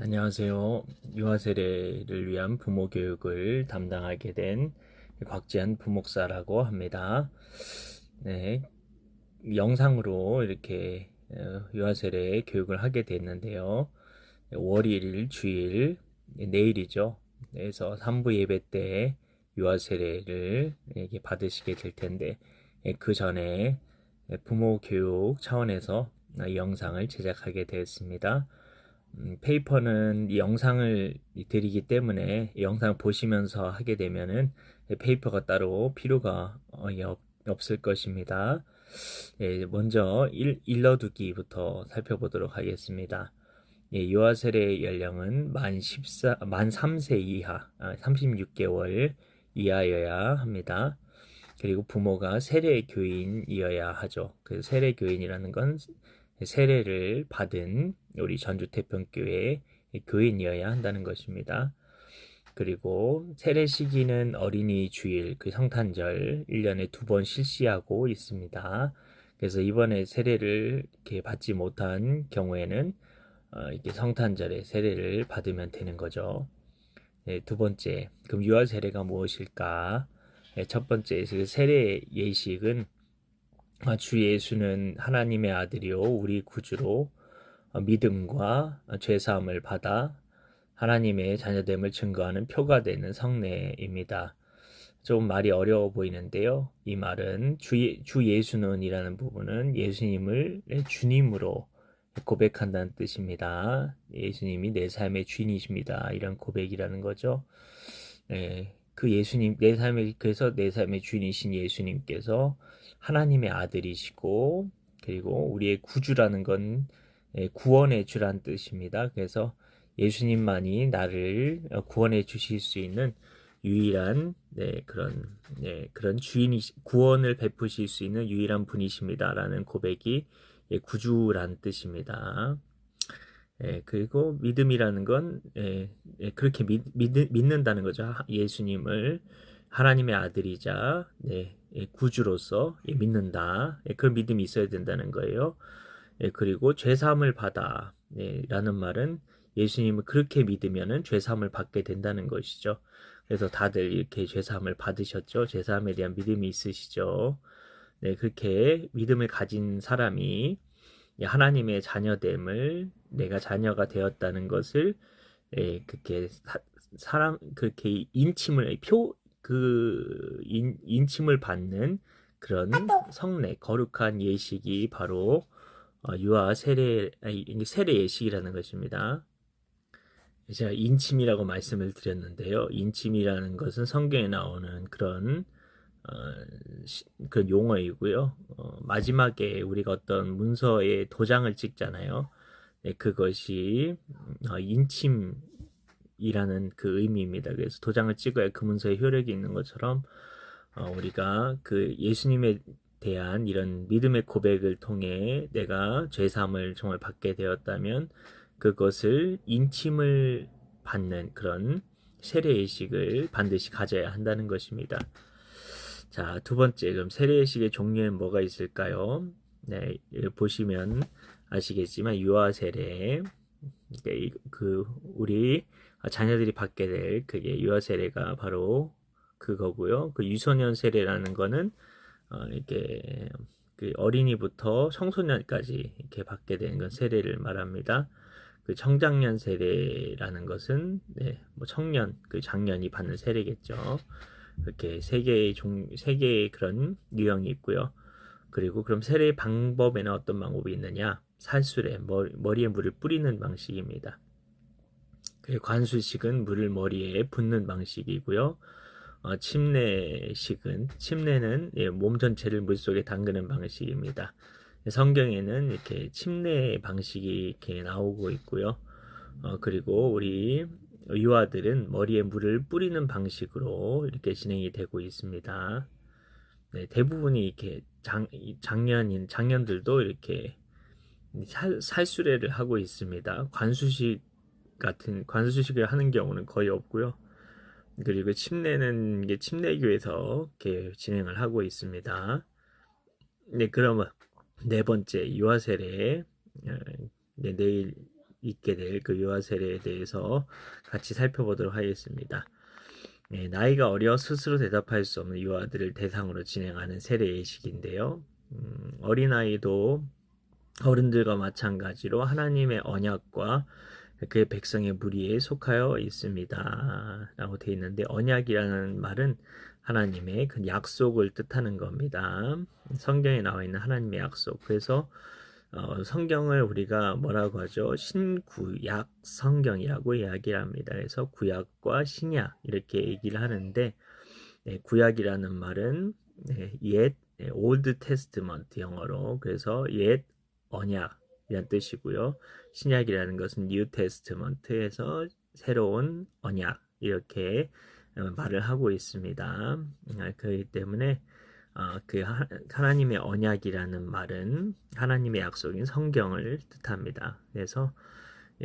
안녕하세요. 유아 세대를 위한 부모 교육을 담당하게 된 곽지한 부목사라고 합니다. 네, 영상으로 이렇게 유아 세대 교육을 하게 됐는데요. 월 1일 주일 내일이죠. 그래서 3부 예배 때 유아 세례를 이렇게 받으시게 될 텐데 그 전에 부모 교육 차원에서 이 영상을 제작하게 되었습니다. 페이퍼는 이 영상을 드리기 때문에 이 영상 보시면서 하게 되면은 페이퍼가 따로 필요가 없을 것입니다. 먼저 일러두기부터 살펴보도록 하겠습니다. 유아 세례 연령은 만 3세 이하, 36개월 이하여야 합니다. 그리고 부모가 세례 교인이어야 하죠. 그 세례 교인이라는 건 세례를 받은 우리 전주태평교회 교인이어야 한다는 것입니다. 그리고 세례 시기는 어린이 주일, 그 성탄절 1년에 2번 실시하고 있습니다. 그래서 이번에 세례를 이렇게 받지 못한 경우에는 이렇게 성탄절에 세례를 받으면 되는 거죠. 네, 두 번째, 그럼 유아 세례가 무엇일까? 네, 첫 번째, 그 세례 예식은 주 예수는 하나님의 아들이요 우리 구주로 믿음과 죄사함을 받아 하나님의 자녀됨을 증거하는 표가 되는 성례입니다. 좀 말이 어려워 보이는데요. 이 말은 주 예수는이라는 부분은 예수님을 주님으로 고백한다는 뜻입니다. 예수님이 내 삶의 주인이십니다. 이런 고백이라는 거죠. 그 예수님, 그래서 내 삶의 주인이신 예수님께서 하나님의 아들이시고, 그리고 우리의 구주라는 건 구원의 주란 뜻입니다. 그래서 예수님만이 나를 구원해 주실 수 있는 유일한 그런 구원을 베푸실 수 있는 유일한 분이십니다라는 고백이 구주란 뜻입니다. 그리고 믿음이라는 건 그렇게 믿는다는 거죠. 예수님을 하나님의 아들이자 구주로서 믿는다. 그런 믿음이 있어야 된다는 거예요. 그리고 죄사함을 받아 라는 말은 예수님을 그렇게 믿으면은 죄사함을 받게 된다는 것이죠. 그래서 다들 이렇게 죄사함을 받으셨죠. 죄사함에 대한 믿음이 있으시죠. 그렇게 믿음을 가진 사람이 하나님의 자녀됨을 내가 자녀가 되었다는 것을 그렇게 그렇게 인침을 받는 그런 성례 거룩한 예식이 바로 유아 세례 예식이라는 것입니다. 제가 인침이라고 말씀을 드렸는데요. 인침이라는 것은 성경에 나오는 어, 그런 용어이고요. 마지막에 우리가 어떤 문서에 도장을 찍잖아요. 그것이 인침이라는 그 의미입니다. 그래서 도장을 찍어야 그 문서에 효력이 있는 것처럼 우리가 그 예수님에 대한 이런 믿음의 고백을 통해 내가 죄사함을 정말 받게 되었다면 그것을 인침을 받는 그런 세례의식을 반드시 가져야 한다는 것입니다. 자, 두 번째, 그럼 세례의식의 종류에는 뭐가 있을까요? 네, 보시면 아시겠지만 유아 세례, 우리 자녀들이 받게 될 그게 유아 세례가 바로 그거고요. 그 유소년 세례라는 거는 이렇게 그 어린이부터 청소년까지 이렇게 받게 되는 건 세례를 말합니다. 그 청장년 세례라는 것은 뭐 청년, 그 장년이 받는 세례겠죠. 이렇게 세 개의 그런 유형이 있고요. 그리고 그럼 세례 방법에는 어떤 방법이 있느냐? 살수레, 머리에 물을 뿌리는 방식입니다. 관수식은 물을 머리에 붓는 방식이고요. 침례는 몸 전체를 물속에 담그는 방식입니다. 성경에는 이렇게 침례 방식이 이렇게 나오고 있고요. 그리고 우리 유아들은 머리에 물을 뿌리는 방식으로 이렇게 진행이 되고 있습니다. 대부분이 이렇게 장년들도 이렇게 살수레를 하고 있습니다. 관수식을 하는 경우는 거의 없고요. 그리고 침례는 이게 침례교에서 이렇게 진행을 하고 있습니다. 그러면 네 번째 유아 세례 내일 있게 될 그 유아 세례에 대해서 같이 살펴보도록 하겠습니다. 나이가 어려 스스로 대답할 수 없는 유아들을 대상으로 진행하는 세례 예식인데요. 어린아이도 어른들과 마찬가지로 하나님의 언약과 그의 백성의 무리에 속하여 있습니다. 라고 되어 있는데, 언약이라는 말은 하나님의 그 약속을 뜻하는 겁니다. 성경에 나와 있는 하나님의 약속. 그래서 성경을 우리가 뭐라고 하죠? 신구약 성경이라고 이야기를 합니다. 그래서 구약과 신약 이렇게 얘기를 하는데, 구약이라는 말은 옛 Old Testament 영어로, 그래서 옛 언약이란 뜻이고요. 신약이라는 것은 New Testament에서 새로운 언약 이렇게 말을 하고 있습니다. 그렇기 때문에 그 하나님의 언약이라는 말은 하나님의 약속인 성경을 뜻합니다. 그래서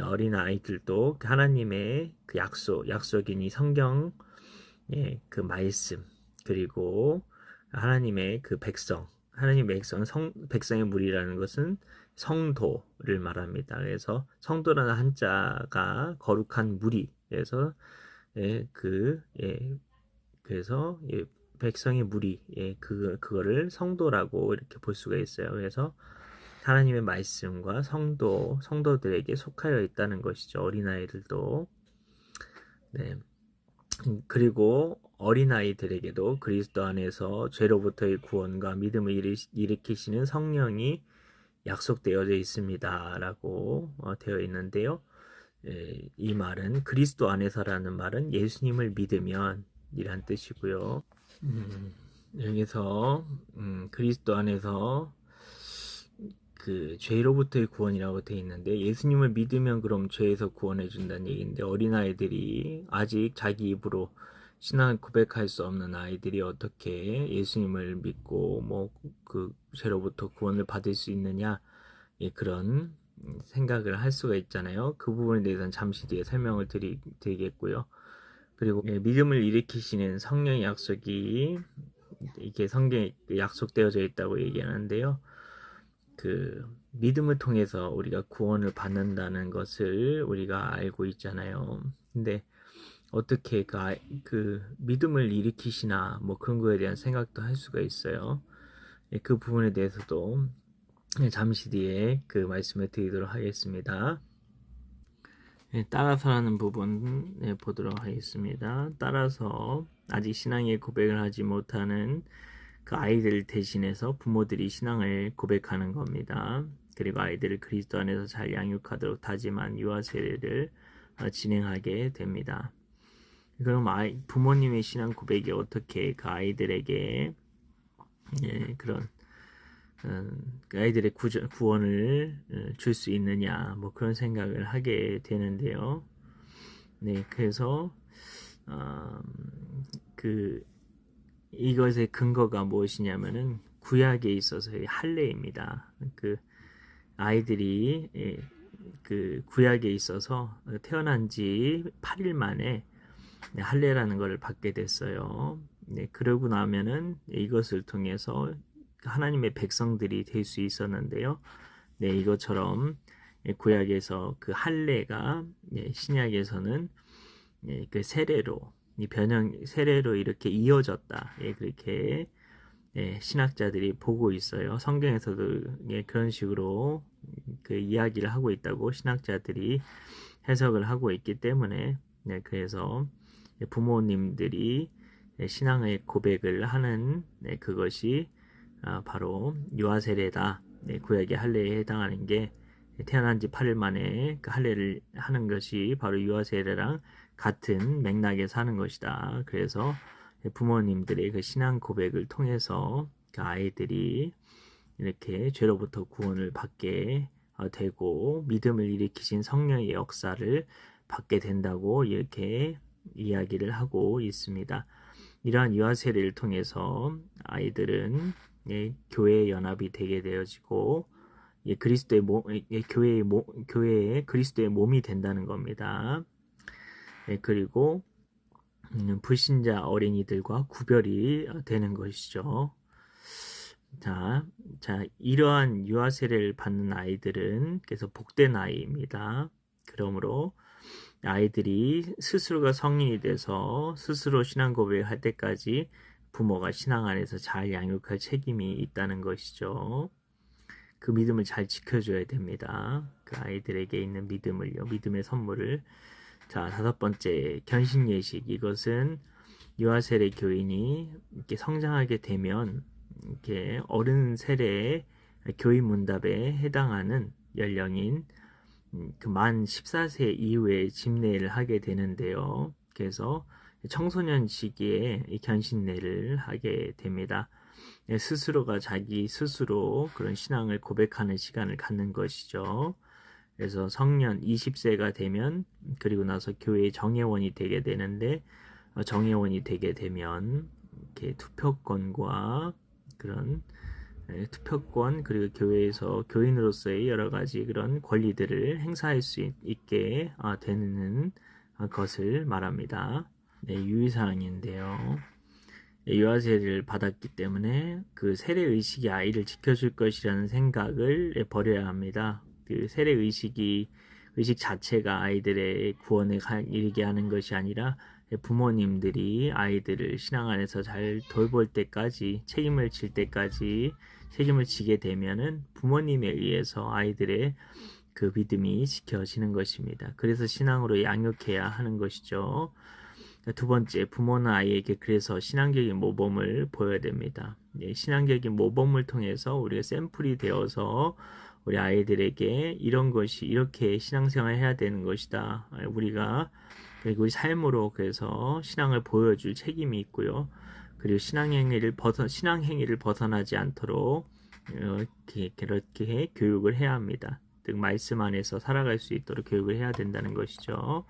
어린 아이들도 하나님의 그 약속인 이 성경, 그 말씀, 그리고 하나님의 그 하나님의 백성의 무리라는 것은 성도를 말합니다. 그래서 성도라는 한자가 거룩한 무리, 그래서 그래서 백성의 무리, 그거를 성도라고 이렇게 볼 수가 있어요. 그래서 하나님의 말씀과 성도들에게 속하여 있다는 것이죠. 어린아이들도. 네. 그리고 어린아이들에게도 그리스도 안에서 죄로부터의 구원과 믿음을 일으키시는 성령이 약속되어져 있습니다. 라고 되어 있는데요. 이 말은 그리스도 안에서라는 말은 예수님을 믿으면 이란 뜻이고요. 여기서 그리스도 안에서 그 죄로부터의 구원이라고 되어 있는데, 예수님을 믿으면 그럼 죄에서 구원해 준다는 얘기인데, 어린아이들이 아직 자기 입으로 신앙을 고백할 수 없는 아이들이 어떻게 예수님을 믿고 뭐 그 죄로부터 구원을 받을 수 있느냐, 그런 생각을 할 수가 있잖아요. 그 부분에 대해서는 잠시 뒤에 설명을 드리겠고요. 그리고 믿음을 일으키시는 성령의 약속이 이게 성경에 약속되어져 있다고 얘기하는데요. 그 믿음을 통해서 우리가 구원을 받는다는 것을 우리가 알고 있잖아요. 근데 어떻게 그 믿음을 일으키시나 뭐 그런 거에 대한 생각도 할 수가 있어요. 그 부분에 대해서도 잠시 뒤에 그 말씀을 드리도록 하겠습니다. 따라서라는 부분 보도록 하겠습니다. 따라서 아직 신앙의 고백을 하지 못하는 그 아이들 대신해서 부모들이 신앙을 고백하는 겁니다. 그리고 아이들을 그리스도 안에서 잘 양육하도록 다짐한 유아 세례를 진행하게 됩니다. 그럼 부모님의 신앙 고백이 어떻게 그 아이들에게 그런 그 아이들의 구원을 줄 수 있느냐, 뭐 그런 생각을 하게 되는데요. 네, 그래서 이것의 근거가 무엇이냐면은 구약에 있어서의 할례입니다. 그 아이들이 그 구약에 있어서 태어난 지 8일 만에 할례라는 것을 받게 됐어요. 네, 그러고 나면은 이것을 통해서 하나님의 백성들이 될 수 있었는데요. 네, 이것처럼 구약에서 그 할례가 신약에서는 그 세례로 세례로 이렇게 이어졌다. 그렇게 신학자들이 보고 있어요. 성경에서도 그런 식으로 그 이야기를 하고 있다고 신학자들이 해석을 하고 있기 때문에, 그래서 부모님들이 신앙의 고백을 하는 그것이 바로 유아 세례다. 구약의 할례에 해당하는 게 태어난 지 8일 만에 그 할례를 하는 것이 바로 유아 세례랑 같은 맥락에서 하는 것이다. 그래서 부모님들의 그 신앙 고백을 통해서 그 아이들이 이렇게 죄로부터 구원을 받게 되고 믿음을 일으키신 성령의 역사를 받게 된다고 이렇게 이야기를 하고 있습니다. 이러한 유아 세례를 통해서 아이들은 교회의 연합이 되게 되어지고 그리스도의 교회의 그리스도의 몸이 된다는 겁니다. 그리고 불신자 어린이들과 구별이 되는 것이죠. 자, 이러한 유아 세례를 받는 아이들은 그래서 복된 아이입니다. 그러므로 아이들이 스스로가 성인이 돼서 스스로 신앙 고백할 때까지 부모가 신앙 안에서 잘 양육할 책임이 있다는 것이죠. 그 믿음을 잘 지켜줘야 됩니다. 그 아이들에게 있는 믿음을요, 믿음의 선물을. 자, 다섯 번째, 견신 예식. 이것은 유아 세례 교인이 이렇게 성장하게 되면 이렇게 어른 세례의 교인 문답에 해당하는 연령인 그 만 14세 이후에 집례를 하게 되는데요. 그래서 청소년 시기에 이 견신례를 하게 됩니다. 스스로가 자기 스스로 그런 신앙을 고백하는 시간을 갖는 것이죠. 그래서 성년 20세가 되면 그리고 나서 교회의 정회원이 되게 되는데 정회원이 되게 되면 이렇게 투표권과 그런 투표권 그리고 교회에서 교인으로서의 여러 가지 그런 권리들을 행사할 수 있게 되는 것을 말합니다. 네, 유의사항인데요. 유아 세례를 받았기 때문에 그 세례 의식이 아이를 지켜줄 것이라는 생각을 버려야 합니다. 그 세례 의식 자체가 아이들의 구원에 이르게 하는 것이 아니라 부모님들이 아이들을 신앙 안에서 잘 돌볼 때까지 책임을 지게 되면은 부모님에 의해서 아이들의 그 믿음이 지켜지는 것입니다. 그래서 신앙으로 양육해야 하는 것이죠. 두 번째, 부모는 아이에게 그래서 신앙적인 모범을 보여야 됩니다. 신앙적인 모범을 통해서 우리가 샘플이 되어서 우리 아이들에게 이런 것이 이렇게 신앙생활 해야 되는 것이다. 우리가 그리고 우리 삶으로 그래서 신앙을 보여줄 책임이 있고요. 그리고 신앙행위를 벗어나지 않도록 그렇게 교육을 해야 합니다. 즉 말씀 안에서 살아갈 수 있도록 교육을 해야 된다는 것이죠.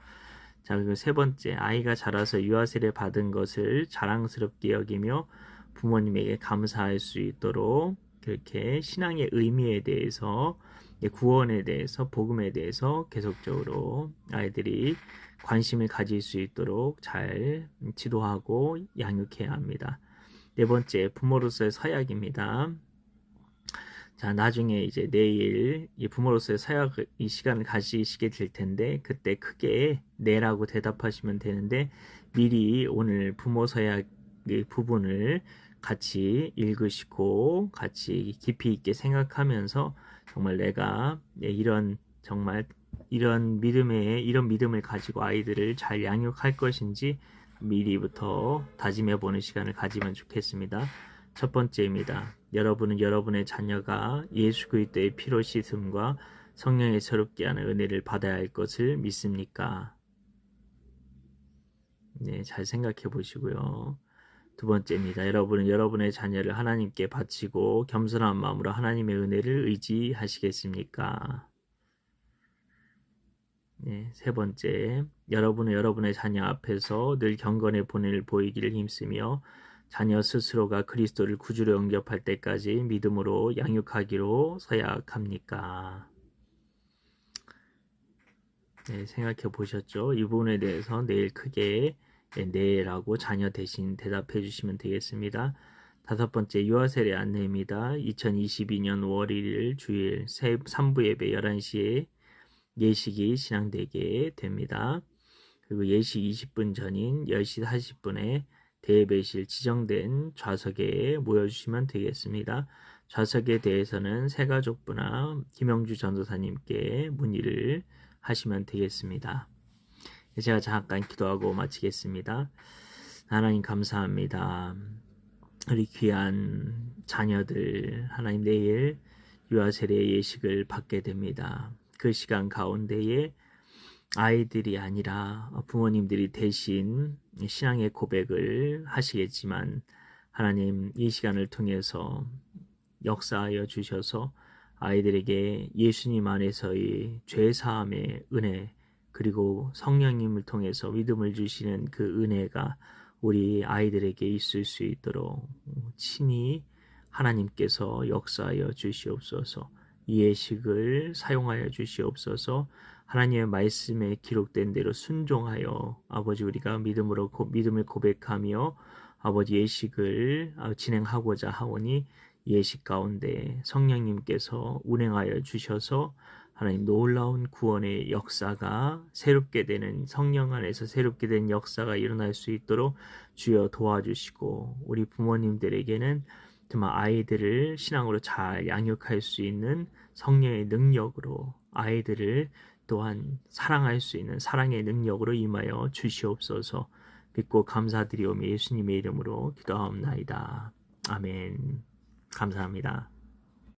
자, 그리고 세 번째, 아이가 자라서 유아 세례 받은 것을 자랑스럽게 여기며 부모님에게 감사할 수 있도록 그렇게 신앙의 의미에 대해서, 구원에 대해서, 복음에 대해서 계속적으로 아이들이 관심을 가질 수 있도록 잘 지도하고 양육해야 합니다. 네 번째, 부모로서의 서약입니다. 자, 나중에 이제 내일 이 부모로서의 서약 이 시간을 가지시게 될 텐데 그때 크게 네라고 대답하시면 되는데 미리 오늘 부모 서약 부분을 같이 읽으시고 같이 깊이 있게 생각하면서 정말 내가 정말 이런 믿음을 가지고 아이들을 잘 양육할 것인지 미리부터 다짐해 보는 시간을 가지면 좋겠습니다. 첫 번째입니다. 여러분은 여러분의 자녀가 예수 그리스도의 피로 씻음과 성령의 새롭게 하는 은혜를 받아야 할 것을 믿습니까? 네, 잘 생각해 보시고요. 두 번째입니다. 여러분은 여러분의 자녀를 하나님께 바치고 겸손한 마음으로 하나님의 은혜를 의지하시겠습니까? 네, 세 번째, 여러분은 여러분의 자녀 앞에서 늘 경건의 본을 보이기를 힘쓰며 자녀 스스로가 그리스도를 구주로 영접할 때까지 믿음으로 양육하기로 서약합니까? 네, 생각해 보셨죠? 이 부분에 대해서 내일 크게 네라고 자녀 대신 대답해 주시면 되겠습니다. 다섯 번째, 유아세례 안내입니다. 2022년 5월 1일 주일 3부 예배 11시에 예식이 진행되게 됩니다. 그리고 예식 20분 전인 10시 40분에 대예배실 지정된 좌석에 모여주시면 되겠습니다. 좌석에 대해서는 새가족부나 김영주 전도사님께 문의를 하시면 되겠습니다. 제가 잠깐 기도하고 마치겠습니다. 하나님 감사합니다. 우리 귀한 자녀들 하나님 내일 유아세례 예식을 받게 됩니다. 그 시간 가운데에 아이들이 아니라 부모님들이 대신 신앙의 고백을 하시겠지만 하나님 이 시간을 통해서 역사하여 주셔서 아이들에게 예수님 안에서의 죄사함의 은혜 그리고 성령님을 통해서 믿음을 주시는 그 은혜가 우리 아이들에게 있을 수 있도록 친히 하나님께서 역사하여 주시옵소서. 이 예식을 사용하여 주시옵소서. 하나님의 말씀에 기록된 대로 순종하여 아버지 우리가 믿음을 고백하며 아버지 예식을 진행하고자 하오니 예식 가운데 성령님께서 운행하여 주셔서 하나님 놀라운 구원의 역사가 새롭게 되는 성령 안에서 새롭게 된 역사가 일어날 수 있도록 주여 도와주시고 우리 부모님들에게는 정말 아이들을 신앙으로 잘 양육할 수 있는 성령의 능력으로 아이들을 또한 사랑할 수 있는 사랑의 능력으로 임하여 주시옵소서. 믿고 감사드리오며 예수님의 이름으로 기도하옵나이다. 아멘. 감사합니다.